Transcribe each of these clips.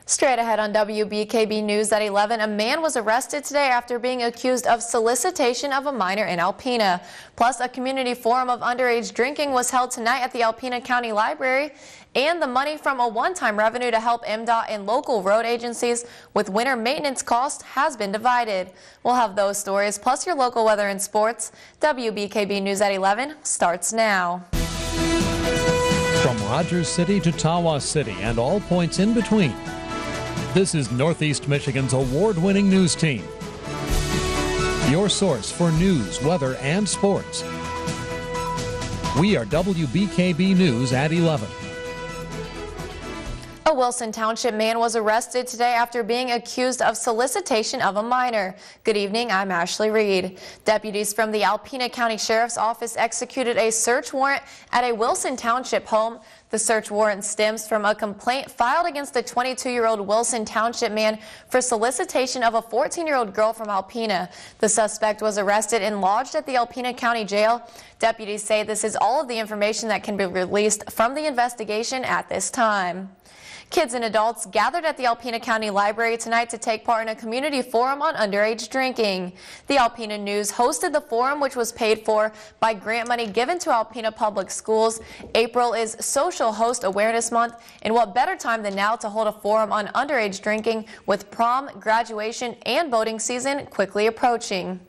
Straight ahead on WBKB News at 11, a man was arrested today after being accused of solicitation of a minor in Alpena. Plus, a community forum of underage drinking was held tonight at the Alpena County Library. And the money from a one-time revenue to help MDOT and local road agencies with winter maintenance costs has been divided. We'll have those stories, plus your local weather and sports. WBKB News at 11 starts now. From Rogers City to Tawas City and all points in between. This is Northeast Michigan's award-winning news team. Your source for news, weather, and sports. We are WBKB News at 11. A Wilson Township man was arrested today after being accused of solicitation of a minor. Good evening, I'm Ashley Reed. Deputies from the Alpena County Sheriff's Office executed a search warrant at a Wilson Township home. The search warrant stems from a complaint filed against a 22-year-old Wilson Township man for solicitation of a 14-year-old girl from Alpena. The suspect was arrested and lodged at the Alpena County Jail. Deputies say this is all of the information that can be released from the investigation at this time. Kids and adults gathered at the Alpena County Library tonight to take part in a community forum on underage drinking. The Alpena News hosted the forum, which was paid for by grant money given to Alpena Public Schools. April is Social Host Awareness Month, and what better time than now to hold a forum on underage drinking with prom, graduation, and boating season quickly approaching.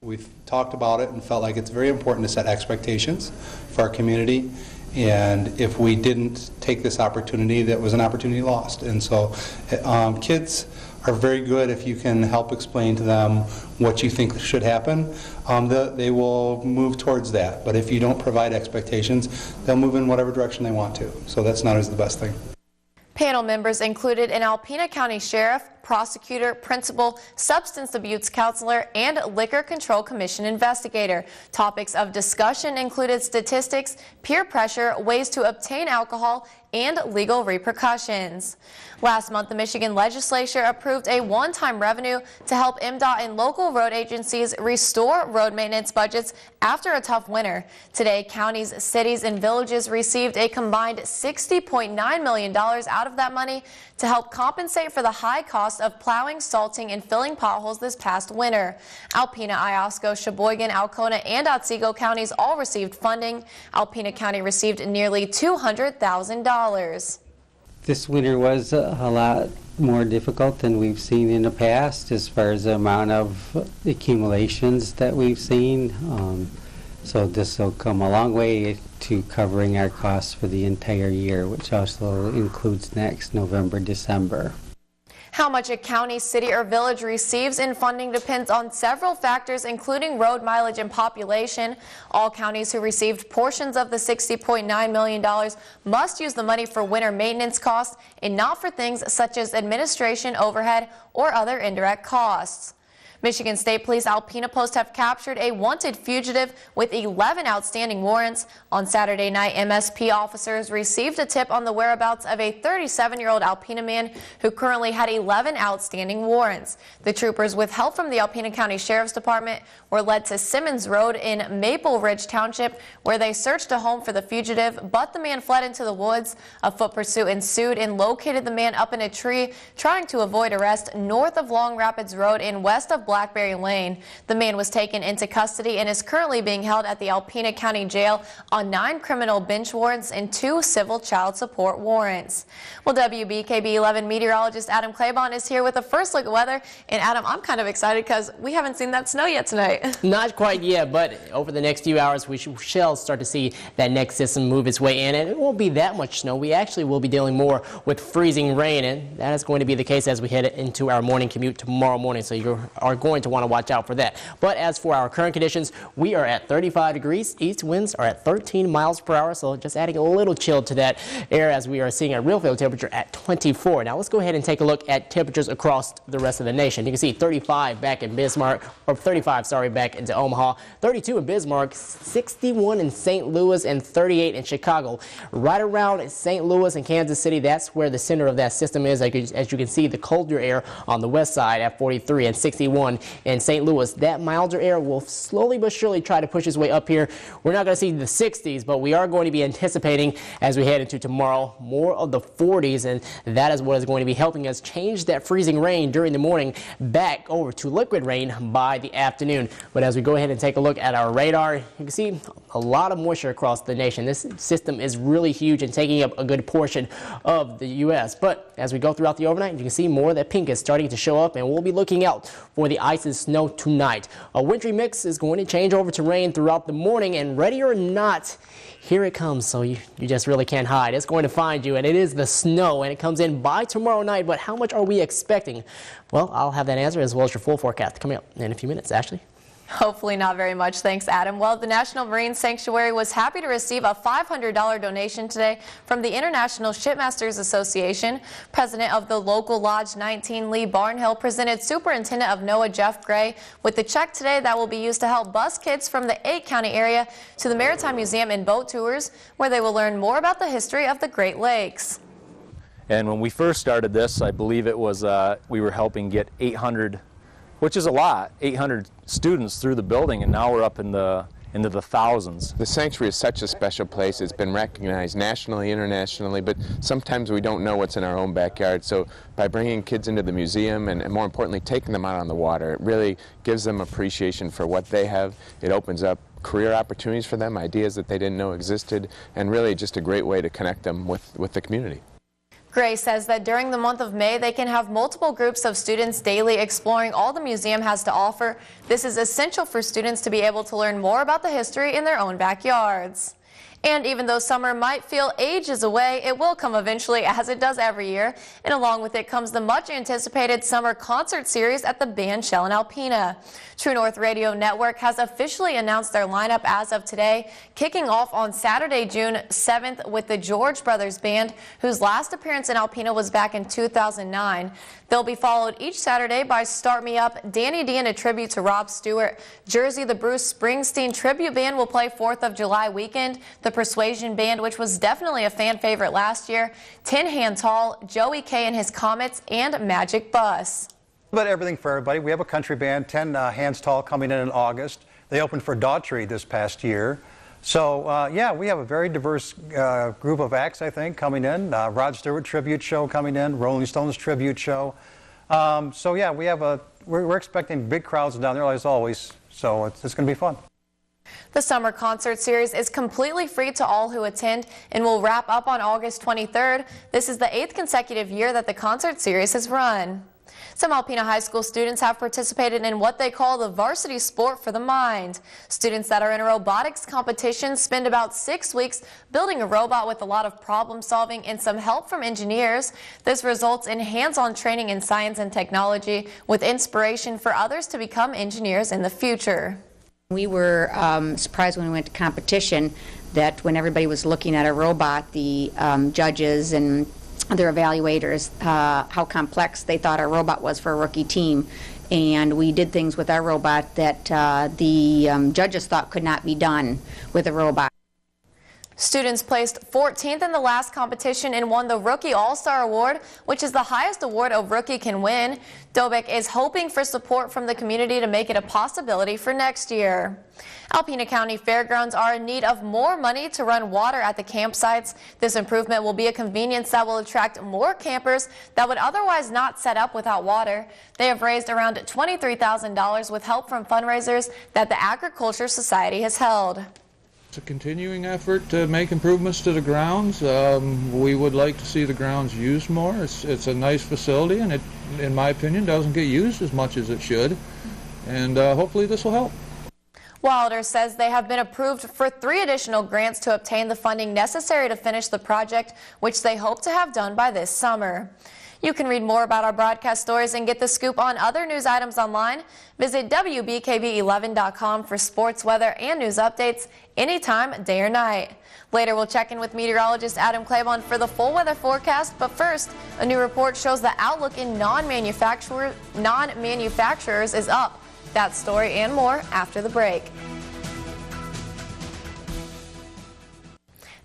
We've talked about it and felt like it's very important to set expectations for our community. And if we didn't take this opportunity, that was an opportunity lost. And so kids are very good if you can help explain to them what you think should happen. They will move towards that. But if you don't provide expectations, they'll move in whatever direction they want to. So that's not always the best thing. Panel members included an Alpena County Sheriff, prosecutor, principal, substance abuse counselor, and Liquor Control Commission investigator. Topics of discussion included statistics, peer pressure, ways to obtain alcohol, and legal repercussions. Last month, the Michigan legislature approved a one-time revenue to help MDOT and local road agencies restore road maintenance budgets after a tough winter. Today, counties, cities, and villages received a combined $60.9 million out of that money to help compensate for the high cost of plowing, salting, and filling potholes this past winter. Alpena, Iosco, Sheboygan, Alcona, and Otsego counties all received funding. Alpena County received nearly $200,000. This winter was a lot more difficult than we've seen in the past as far as the amount of accumulations that we've seen. So this will come a long way to covering our costs for the entire year, which also includes next November, December. How much a county, city, or village receives in funding depends on several factors, including road mileage and population. All counties who received portions of the $60.9 million must use the money for winter maintenance costs and not for things such as administration, overhead, or other indirect costs. Michigan State Police Alpena Post have captured a wanted fugitive with 11 outstanding warrants. On Saturday night, MSP officers received a tip on the whereabouts of a 37-year-old Alpena man who currently had 11 outstanding warrants. The troopers, with help from the Alpena County Sheriff's Department, were led to Simmons Road in Maple Ridge Township, where they searched a home for the fugitive, but the man fled into the woods. A foot pursuit ensued and located the man up in a tree, trying to avoid arrest north of Long Rapids Road and west of Blackberry Lane. The man was taken into custody and is currently being held at the Alpena County Jail on 9 criminal bench warrants and 2 civil child support warrants. Well, WBKB 11 meteorologist Adam Claiborne is here with a first look at weather. And Adam, I'm kind of excited because we haven't seen that snow yet tonight. Not quite yet, but over the next few hours we shall start to see that next system move its way in, and it won't be that much snow. We actually will be dealing more with freezing rain, and that is going to be the case as we head into our morning commute tomorrow morning, so you are going to want to watch out for that. But as for our current conditions, we are at 35 degrees. East winds are at 13 miles per hour, so just adding a little chill to that air as we are seeing a real field temperature at 24. Now let's go ahead and take a look at temperatures across the rest of the nation. You can see 35 back in Bismarck, or 35, sorry, back into Omaha, 32 in Bismarck, 61 in St. Louis, and 38 in Chicago. Right around St. Louis and Kansas City, that's where the center of that system is. As you can see, the colder air on the west side at 43 and 61 61 in St. Louis. That milder air will slowly but surely try to push its way up here. We're not going to see the 60s, but we are going to be anticipating, as we head into tomorrow, more of the 40s, and that is what is going to be helping us change that freezing rain during the morning back over to liquid rain by the afternoon. But as we go ahead and take a look at our radar, you can see a lot of moisture across the nation. This system is really huge and taking up a good portion of the U.S. But as we go throughout the overnight, you can see more of that pink is starting to show up, and we'll be looking out for the ice and snow tonight. A wintry mix is going to change over to rain throughout the morning, and ready or not, here it comes, so you just really can't hide. It's going to find you, and it is the snow, and it comes in by tomorrow night. But how much are we expecting? Well, I'll have that answer as well as your full forecast coming up in a few minutes. Ashley? Hopefully not very much. Thanks, Adam. Well, the National Marine Sanctuary was happy to receive a $500 donation today from the International Shipmasters Association. President of the local Lodge 19, Lee Barnhill, presented Superintendent of NOAA Jeff Gray with the check today that will be used to help bus kids from the 8-county area to the Maritime Museum and boat tours, where they will learn more about the history of the Great Lakes. And when we first started this, I believe it was we were helping get 800, which is a lot, 800 students through the building, and now we're up into the thousands. The sanctuary is such a special place. It's been recognized nationally, internationally, but sometimes we don't know what's in our own backyard. So by bringing kids into the museum and more importantly taking them out on the water, it really gives them appreciation for what they have. It opens up career opportunities for them, ideas that they didn't know existed, and really just a great way to connect them with the community. Gray says that during the month of May, they can have multiple groups of students daily exploring all the museum has to offer. This is essential for students to be able to learn more about the history in their own backyards. And even though summer might feel ages away, it will come eventually, as it does every year. And along with it comes the much anticipated summer concert series at the band Shell and Alpena. True North Radio Network has officially announced their lineup as of today, kicking off on Saturday, June 7th with the George Brothers Band, whose last appearance in Alpena was back in 2009. They'll be followed each Saturday by Start Me Up, Danny D, and a tribute to Rob Stewart. Jersey, the Bruce Springsteen Tribute Band will play 4th of July weekend. The Persuasion Band, which was definitely a fan favorite last year, 10 Hands Tall, Joey K and his Comets, and Magic Bus. But everything for everybody. We have a country band, 10 Hands Tall, coming in August. They opened for Daughtry this past year. So, yeah, we have a very diverse group of acts, I think, coming in. Rod Stewart tribute show coming in, Rolling Stones tribute show. So, yeah, we're expecting big crowds down there, as always. So it's going to be fun. The summer concert series is completely free to all who attend and will wrap up on August 23rd. This is the 8th consecutive year that the concert series has run. Some Alpena High School students have participated in what they call the varsity sport for the mind. Students that are in a robotics competition spend about 6 weeks building a robot with a lot of problem solving and some help from engineers. This results in hands-on training in science and technology with inspiration for others to become engineers in the future. We were surprised when we went to competition that when everybody was looking at a robot, the judges and other evaluators, how complex they thought our robot was for a rookie team. And we did things with our robot that the judges thought could not be done with a robot. Students placed 14th in the last competition and won the Rookie All-Star Award, which is the highest award a rookie can win. Dobeck is hoping for support from the community to make it a possibility for next year. Alpena County Fairgrounds are in need of more money to run water at the campsites. This improvement will be a convenience that will attract more campers that would otherwise not set up without water. They have raised around $23,000 with help from fundraisers that the Agriculture Society has held. It's a continuing effort to make improvements to the grounds. We would like to see the grounds used more. It's a nice facility, and it, in my opinion, doesn't get used as much as it should. And hopefully this will help. Wilder says they have been approved for 3 additional grants to obtain the funding necessary to finish the project, which they hope to have done by this summer. You can read more about our broadcast stories and get the scoop on other news items online. Visit WBKB11.com for sports, weather, and news updates anytime, day or night. Later, we'll check in with meteorologist Adam Claiborne for the full weather forecast. But first, a new report shows the outlook in non-manufacturers is up. That story and more after the break.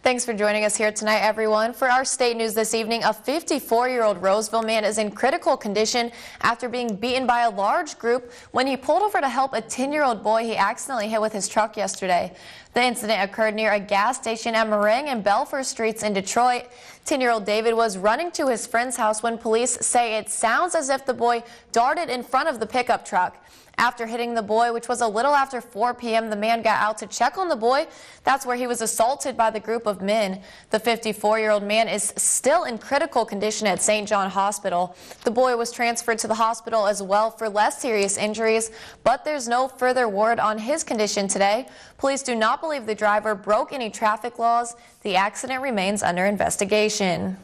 Thanks for joining us here tonight, everyone. For our state news this evening, a 54-year-old Roseville man is in critical condition after being beaten by a large group when he pulled over to help a 10-year-old boy he accidentally hit with his truck yesterday. The incident occurred near a gas station at Meringue and Belfer Streets in Detroit. 10-year-old David was running to his friend's house when police say it sounds as if the boy darted in front of the pickup truck. After hitting the boy, which was a little after 4 p.m., the man got out to check on the boy. That's where he was assaulted by the group of men. The 54-year-old man is still in critical condition at St. John Hospital. The boy was transferred to the hospital as well for less serious injuries, but there's no further word on his condition today. Police do not believe the driver broke any traffic laws. The accident remains under investigation.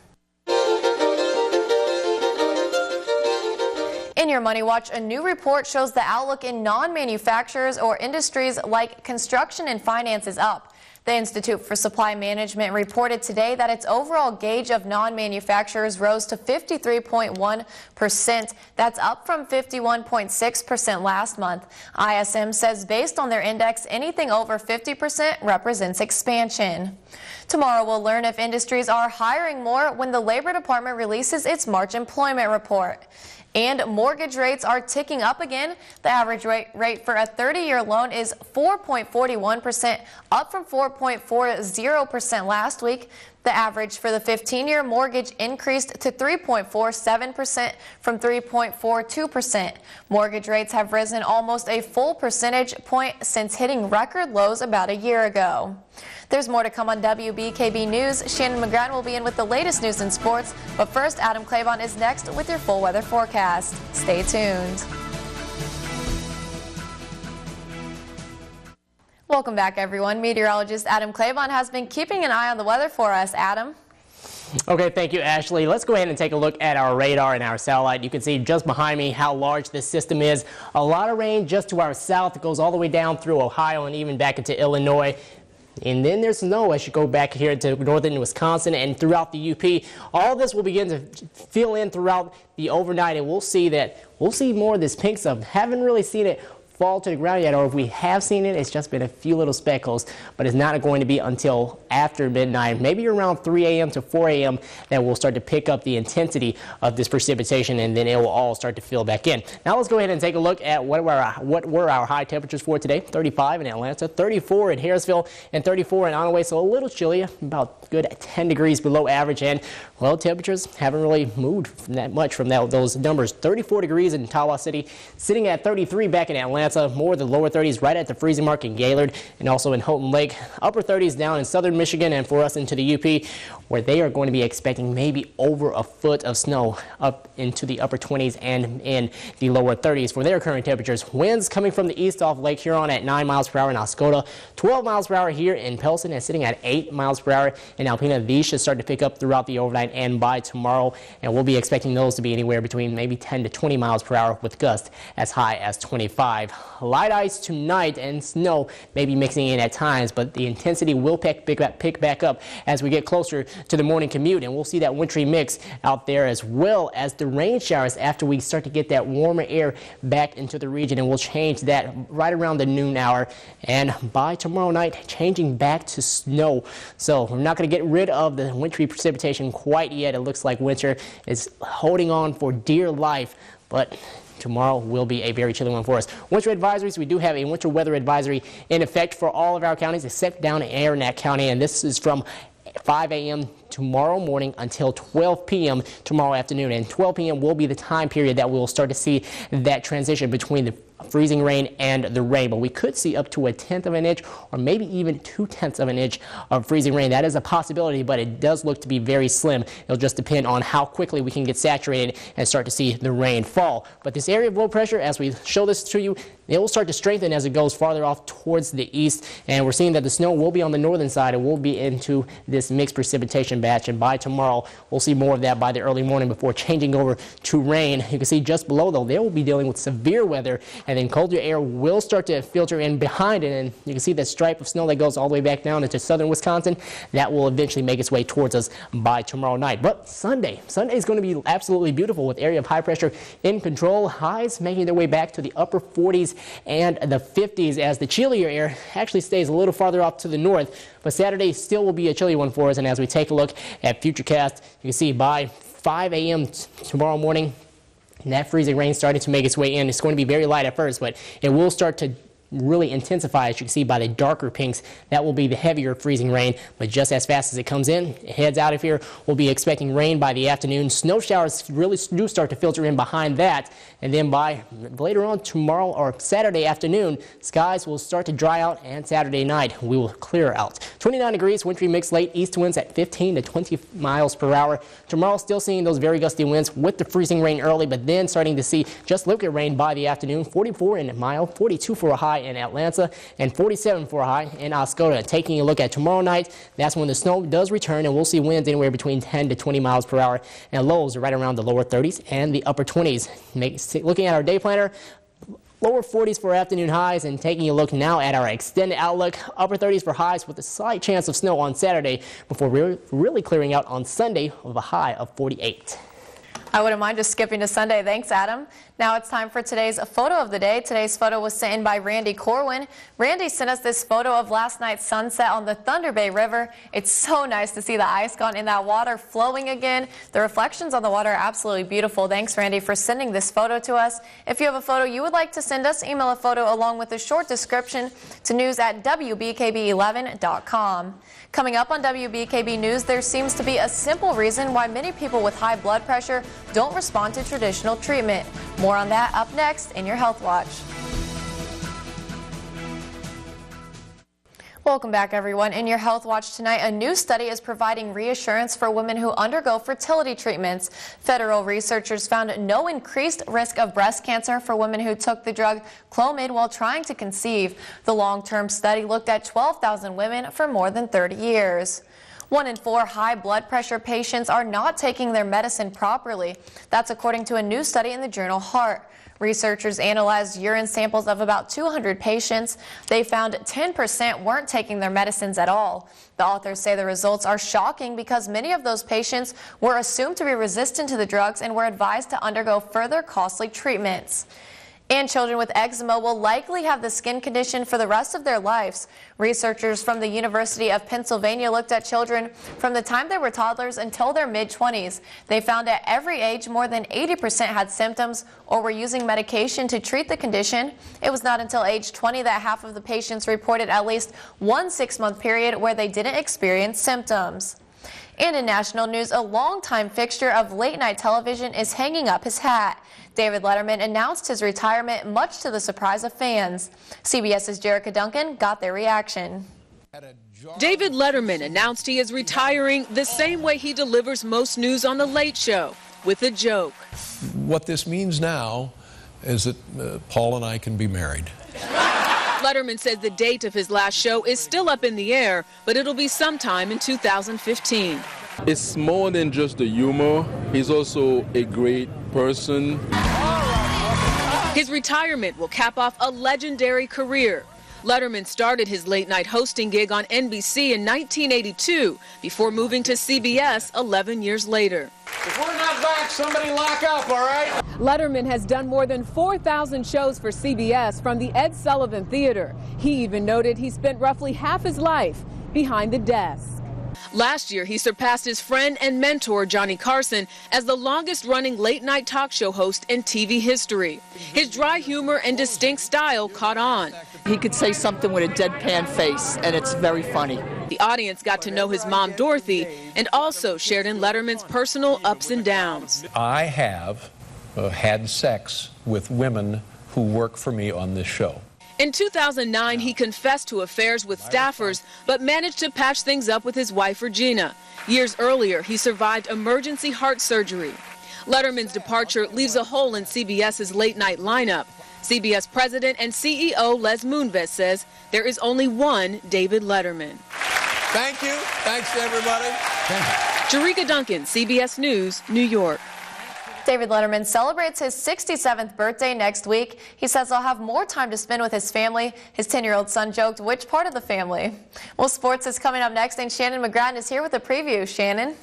In your Money Watch, a new report shows the outlook in non-manufacturers or industries like construction and finance is up. The Institute for Supply Management reported today that its overall gauge of non-manufacturers rose to 53.1%. That's up from 51.6% last month. ISM says based on their index, anything over 50% represents expansion. Tomorrow we'll learn if industries are hiring more when the Labor Department releases its March employment report. And mortgage rates are ticking up again. The average rate for a 30-year loan is 4.41%, up from 4.40% last week. The average for the 15-year mortgage increased to 3.47% from 3.42%. Mortgage rates have risen almost a full percentage point since hitting record lows about a year ago. There's more to come on WBKB News. Shannon McGrath will be in with the latest news in sports. But first, Adam Claiborne is next with your full weather forecast. Stay tuned. Welcome back, everyone. Meteorologist Adam Claiborne has been keeping an eye on the weather for us. Adam? Okay, thank you, Ashley. Let's go ahead and take a look at our radar and our satellite. You can see just behind me how large this system is. A lot of rain just to our south. It goes all the way down through Ohio and even back into Illinois. And then there's snow as you go back here to northern Wisconsin and throughout the UP. All this will begin to fill in throughout the overnight, and we'll see more of this pink stuff. Haven't really seen it fall to the ground yet, or if we have seen it, it's just been a few little speckles, but it's not going to be until after midnight, maybe around 3 a.m. to 4 a.m. that we'll start to pick up the intensity of this precipitation, and then it will all start to fill back in. Now let's go ahead and take a look at what were our high temperatures for today. 35 in Atlanta, 34 in Harrisville, and 34 in Onaway, so a little chilly, about good 10 degrees below average, and well, temperatures haven't really moved that much from those numbers. 34 degrees in Tawas City, sitting at 33 back in Atlanta. More of the lower 30s right at the freezing mark in Gaylord and also in Houghton Lake. Upper 30s down in southern Michigan, and for us into the UP, where they are going to be expecting maybe over a foot of snow up into the upper 20s and in the lower 30s for their current temperatures. Winds coming from the east off Lake Huron at 9 miles per hour in Oscoda, 12 miles per hour here in Pelson, and sitting at 8 miles per hour in Alpena. These should start to pick up throughout the overnight and by tomorrow, and we'll be expecting those to be anywhere between maybe 10 to 20 miles per hour with gusts as high as 25. Light ice tonight and snow may be mixing in at times, but the intensity will pick back up as we get closer to the morning commute, and we'll see that wintry mix out there as well as the rain showers after we start to get that warmer air back into the region, and we'll change that right around the noon hour, and by tomorrow night changing back to snow. So we're not going to get rid of the wintry precipitation quite yet. It looks like winter is holding on for dear life, but tomorrow will be a very chilly one for us. Winter advisories, we do have a winter weather advisory in effect for all of our counties except down in Aranac County, and this is from 5 a.m. tomorrow morning until 12 p.m. tomorrow afternoon, and 12 p.m. will be the time period that we'll start to see that transition between the freezing rain and the rain, but we could see up to 1/10 of an inch or maybe even 2/10 of an inch of freezing rain. That is a possibility, but it does look to be very slim. It'll just depend on how quickly we can get saturated and start to see the rain fall. But this area of low pressure, as we show this to you, it will start to strengthen as it goes farther off towards the east, and we're seeing that the snow will be on the northern side. It will be into this mixed precipitation batch, and by tomorrow we'll see more of that by the early morning before changing over to rain. You can see just below, though, they will be dealing with severe weather, and then colder air will start to filter in behind it, and you can see that stripe of snow that goes all the way back down into southern Wisconsin. That will eventually make its way towards us by tomorrow night. But Sunday is going to be absolutely beautiful with area of high pressure in control. Highs making their way back to the upper 40s and the 50s as the chillier air actually stays a little farther off to the north. but Saturday still will be a chilly one for us. And as we take a look at Futurecast, you can see by 5 a.m. tomorrow morning, that freezing rain starting to make its way in. It's going to be very light at first, but it will start to really intensify, as you can see by the darker pinks. That will be the heavier freezing rain, but just as fast as it comes in, it heads out of here. We'll be expecting rain by the afternoon. Snow showers really do start to filter in behind that, and then by later on tomorrow or Saturday afternoon, skies will start to dry out, and Saturday night we will clear out. 29 degrees, wintry mix late, east winds at 15 to 20 miles per hour. Tomorrow still seeing those very gusty winds with the freezing rain early, but then starting to see just local rain by the afternoon. 44 in Mile, 42 for a high in Atlanta, and 47 for a high in Oscoda. Taking a look at tomorrow night, that's when the snow does return, and we'll see winds anywhere between 10 to 20 miles per hour, and lows are right around the lower 30s and the upper 20s. Looking at our day planner, lower 40s for afternoon highs, and taking a look now at our extended outlook, upper 30s for highs with a slight chance of snow on Saturday before really clearing out on Sunday with a high of 48. I wouldn't mind just skipping to Sunday. Thanks, Adam. Now it's time for today's photo of the day. Today's photo was sent in by Randy Corwin. Randy sent us this photo of last night's sunset on the Thunder Bay River. It's so nice to see the ice gone in that water flowing again. The reflections on the water are absolutely beautiful. Thanks, Randy, for sending this photo to us. If you have a photo you would like to send us, email a photo along with a short description to news@wbkb11.com. Coming up on WBKB News, there seems to be a simple reason why many people with high blood pressure don't respond to traditional treatment. More on that up next in your Health Watch. Welcome back, everyone. In your Health Watch tonight, a new study is providing reassurance for women who undergo fertility treatments. Federal researchers found no increased risk of breast cancer for women who took the drug Clomid while trying to conceive. The long-term study looked at 12,000 women for more than 30 years. 1 in 4 high blood pressure patients are not taking their medicine properly. That's according to a new study in the journal Heart. Researchers analyzed urine samples of about 200 patients. They found 10% weren't taking their medicines at all. The authors say the results are shocking because many of those patients were assumed to be resistant to the drugs and were advised to undergo further costly treatments. And children with eczema will likely have the skin condition for the rest of their lives. Researchers from the University of Pennsylvania looked at children from the time they were toddlers until their mid-20s. They found at every age more than 80% had symptoms or were using medication to treat the condition. It was not until age 20 that half of the patients reported at least one 6-month period where they didn't experience symptoms. And in national news, a longtime fixture of late-night television is hanging up his hat. David Letterman announced his retirement, much to the surprise of fans. CBS's Jerica Duncan got their reaction. David Letterman announced he is retiring the same way he delivers most news on The Late Show, with a joke. What this means now is that Paul and I can be married. Letterman says the date of his last show is still up in the air, but it'll be sometime in 2015. It's more than just the humor. He's also a great person. His retirement will cap off a legendary career. Letterman started his late-night hosting gig on NBC in 1982 before moving to CBS 11 years later. If we're not back, somebody lock up, all right? Letterman has done more than 4,000 shows for CBS from the Ed Sullivan Theater. He even noted he spent roughly half his life behind the desk. Last year, he surpassed his friend and mentor, Johnny Carson, as the longest-running late-night talk show host in TV history. His dry humor and distinct style caught on. He could say something with a deadpan face, and it's very funny. The audience got to know his mom, Dorothy, and also shared in Letterman's personal ups and downs. I have had sex with women who work for me on this show. In 2009, he confessed to affairs with staffers, but managed to patch things up with his wife, Regina. Years earlier, he survived emergency heart surgery. Letterman's departure leaves a hole in CBS's late-night lineup. CBS President and CEO Les Moonves says there is only one David Letterman. Thank you. Thanks to everybody. Jerica Duncan, CBS News, New York. David Letterman celebrates his 67th birthday next week. He says he'll have more time to spend with his family. His 10-year-old son joked, which part of the family? Well, sports is coming up next, and Shannon McGrattan is here with a preview. Shannon?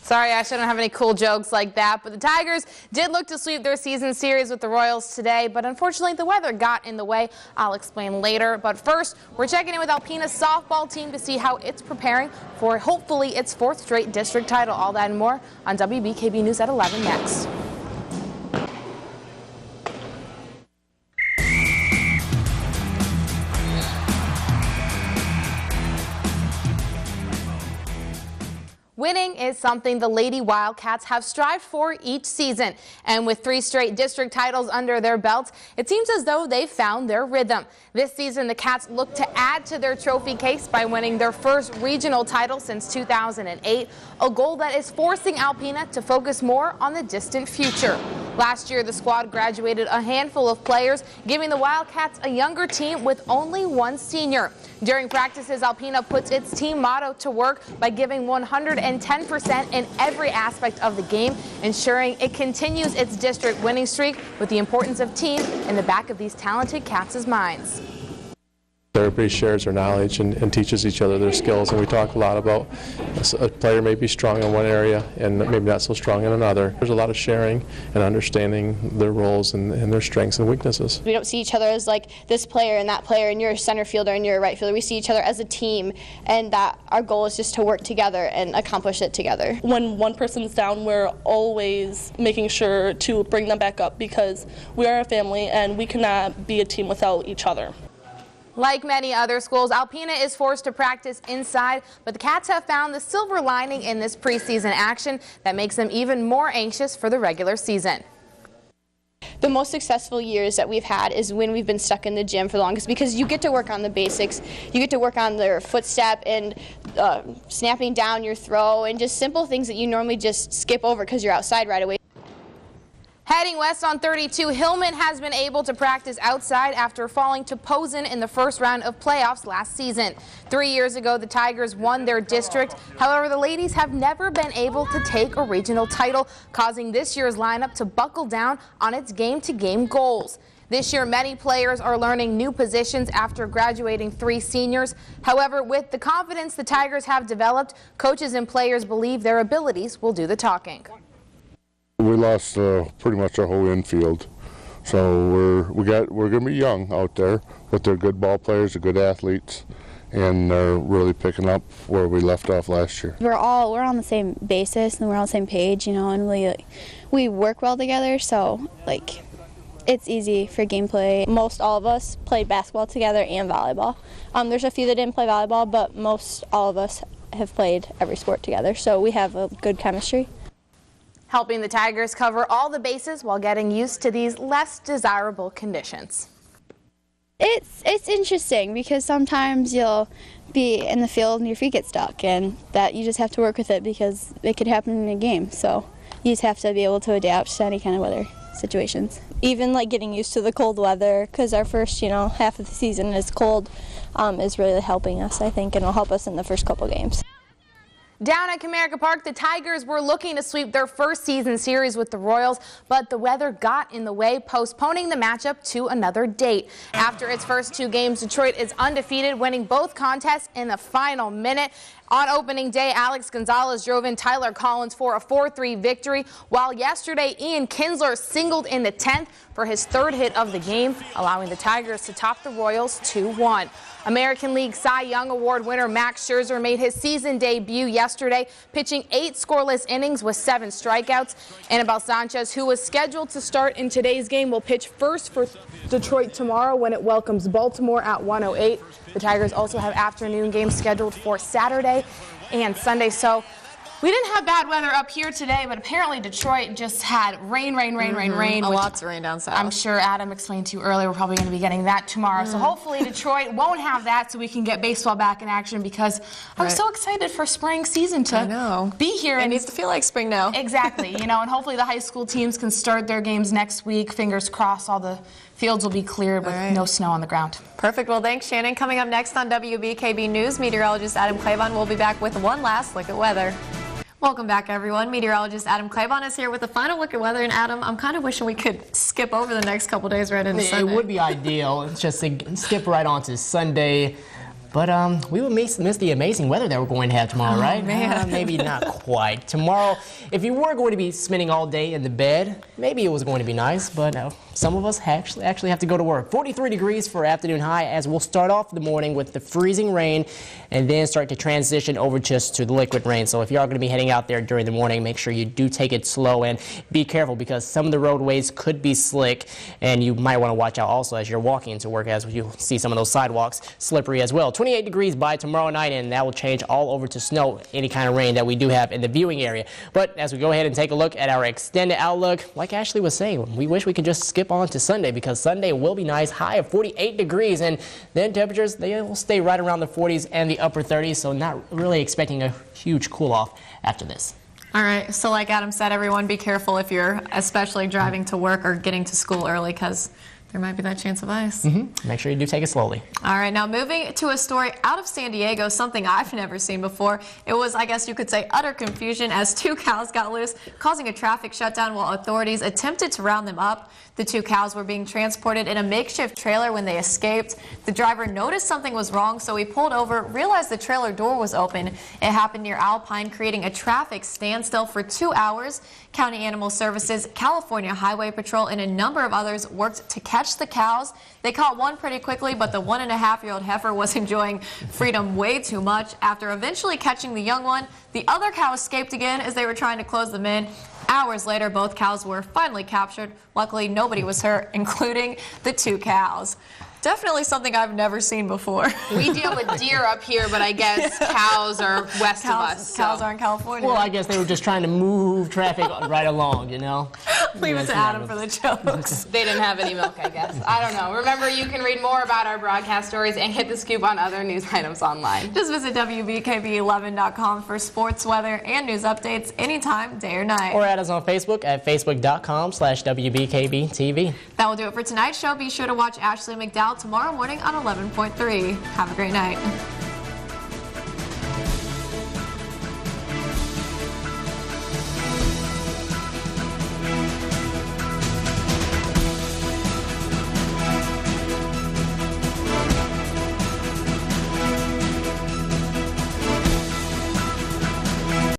Sorry, Ash, I don't have any cool jokes like that, but the Tigers did look to sweep their season series with the Royals today, but unfortunately the weather got in the way. I'll explain later, but first, we're checking in with Alpena's softball team to see how it's preparing for hopefully its 4th straight district title. All that and more on WBKB News at 11 next. Winning is something the Lady Wildcats have strived for each season, and with 3 straight district titles under their belts, it seems as though they've found their rhythm. This season, the Cats look to add to their trophy case by winning their first regional title since 2008, a goal that is forcing Alpena to focus more on the distant future. Last year, the squad graduated a handful of players, giving the Wildcats a younger team with only 1 senior. During practices, Alpena puts its team motto to work by giving 110% in every aspect of the game, ensuring it continues its district winning streak with the importance of team in the back of these talented Cats' minds. Everybody shares their knowledge and teaches each other their skills, and we talk a lot about a player may be strong in one area and maybe not so strong in another. There's a lot of sharing and understanding their roles and their strengths and weaknesses. We don't see each other as like this player and that player and you're a center fielder and you're a right fielder. We see each other as a team, and that our goal is just to work together and accomplish it together. When one person's down, we're always making sure to bring them back up because we are a family and we cannot be a team without each other. Like many other schools, Alpena is forced to practice inside, but the Cats have found the silver lining in this preseason action that makes them even more anxious for the regular season. The most successful years that we've had is when we've been stuck in the gym for the longest, because you get to work on the basics. You get to work on their footstep and snapping down your throw and just simple things that you normally just skip over because you're outside right away. Heading west on 32, Hillman has been able to practice outside after falling to Posen in the first round of playoffs last season. 3 years ago, the Tigers won their district. However, the ladies have never been able to take a regional title, causing this year's lineup to buckle down on its game-to-game goals. This year, many players are learning new positions after graduating 3 seniors. However, with the confidence the Tigers have developed, coaches and players believe their abilities will do the talking. We lost pretty much our whole infield, so we're going to be young out there, but they're good ball players, they're good athletes, and they're really picking up where we left off last year. We're on the same basis and we're on the same page, and we work well together, so it's easy for gameplay. Most all of us played basketball together and volleyball. There's a few that didn't play volleyball, but most all of us have played every sport together, so we have a good chemistry. Helping the Tigers cover all the bases while getting used to these less desirable conditions. It's interesting because sometimes you'll be in the field and your feet get stuck, and that you just have to work with it because it could happen in a game. So you just have to be able to adapt to any kind of weather situations. Even getting used to the cold weather, because our first half of the season is cold, is really helping us, I think, and will help us in the first couple games. Down at Comerica Park, the Tigers were looking to sweep their first season series with the Royals, but the weather got in the way, postponing the matchup to another date. After its first 2 games, Detroit is undefeated, winning both contests in the final minute. On opening day, Alex Gonzalez drove in Tyler Collins for a 4-3 victory, while yesterday Ian Kinsler singled in the 10th for his 3rd hit of the game, allowing the Tigers to top the Royals 2-1. American League Cy Young Award winner Max Scherzer made his season debut yesterday, pitching 8 scoreless innings with 7 strikeouts. Anibal Sanchez, who was scheduled to start in today's game, will pitch first for Detroit tomorrow when it welcomes Baltimore at 1:08. The Tigers also have afternoon games scheduled for Saturday and Sunday. So we didn't have bad weather up here today, but apparently Detroit just had rain. Lots of rain down south. I'm sure Adam explained to you earlier we're probably going to be getting that tomorrow. So hopefully Detroit won't have that so we can get baseball back in action, because I'm so excited for spring season to be here. It needs to feel like spring now. Exactly. And hopefully the high school teams can start their games next week. Fingers crossed all the fields will be cleared with no snow on the ground. Perfect. Well, thanks, Shannon. Coming up next on WBKB News, meteorologist Adam Claybon will be back with one last look at weather. Welcome back, everyone. Meteorologist Adam Claybon is here with a final look at weather. And Adam, I'm kind of wishing we could skip over the next couple days right into Sunday. It would be ideal just to skip right on to Sunday. But we will miss the amazing weather that we're going to have tomorrow, right? Man. Maybe not quite. Tomorrow, if you were going to be spending all day in the bed, maybe it was going to be nice, but some of us actually have to go to work. 43 degrees for afternoon high, as we'll start off the morning with the freezing rain and then start to transition over just to the liquid rain. So if you are going to be heading out there during the morning, make sure you do take it slow and be careful, because some of the roadways could be slick, and you might want to watch out also as you're walking into work, as you see some of those sidewalks slippery as well. 28 degrees by tomorrow night, and that will change all over to snow, any kind of rain that we do have in the viewing area. But as we go ahead and take a look at our extended outlook, like Ashley was saying, we wish we could just skip on to Sunday, because Sunday will be nice, high of 48 degrees, and then temperatures, they will stay right around the 40s and the upper 30s, so not really expecting a huge cool off after this. All right, so like Adam said, everyone be careful if you're especially driving to work or getting to school early, because there might be that chance of ice. Make sure you do take it slowly. All right, now moving to a story out of San Diego, something I've never seen before. It was, I guess you could say, utter confusion as 2 cows got loose, causing a traffic shutdown while authorities attempted to round them up. The 2 cows were being transported in a makeshift trailer when they escaped. The driver noticed something was wrong, so he pulled over, realized the trailer door was open. It happened near Alpine, creating a traffic standstill for 2 hours. County Animal Services, California Highway Patrol, and a number of others worked to catch the cows. They caught one pretty quickly, but the 1.5-year-old heifer was enjoying freedom way too much. After eventually catching the young one, the other cow escaped again as they were trying to close them in. Hours later, both cows were finally captured. Luckily, nobody was hurt, including the 2 cows. Definitely something I've never seen before. We deal with deer up here, but I guess cows are west of us. Cows are in California. Well, I guess they were just trying to move traffic right along, you know? Leave it to Adam for the jokes. They didn't have any milk, I guess. I don't know. Remember, you can read more about our broadcast stories and get the scoop on other news items online. Just visit WBKB11.com for sports, weather, and news updates anytime, day or night. Or add us on Facebook at facebook.com/WBKBTV. That will do it for tonight's show. Be sure to watch Ashley McDowell tomorrow morning on 11.3. Have a great night.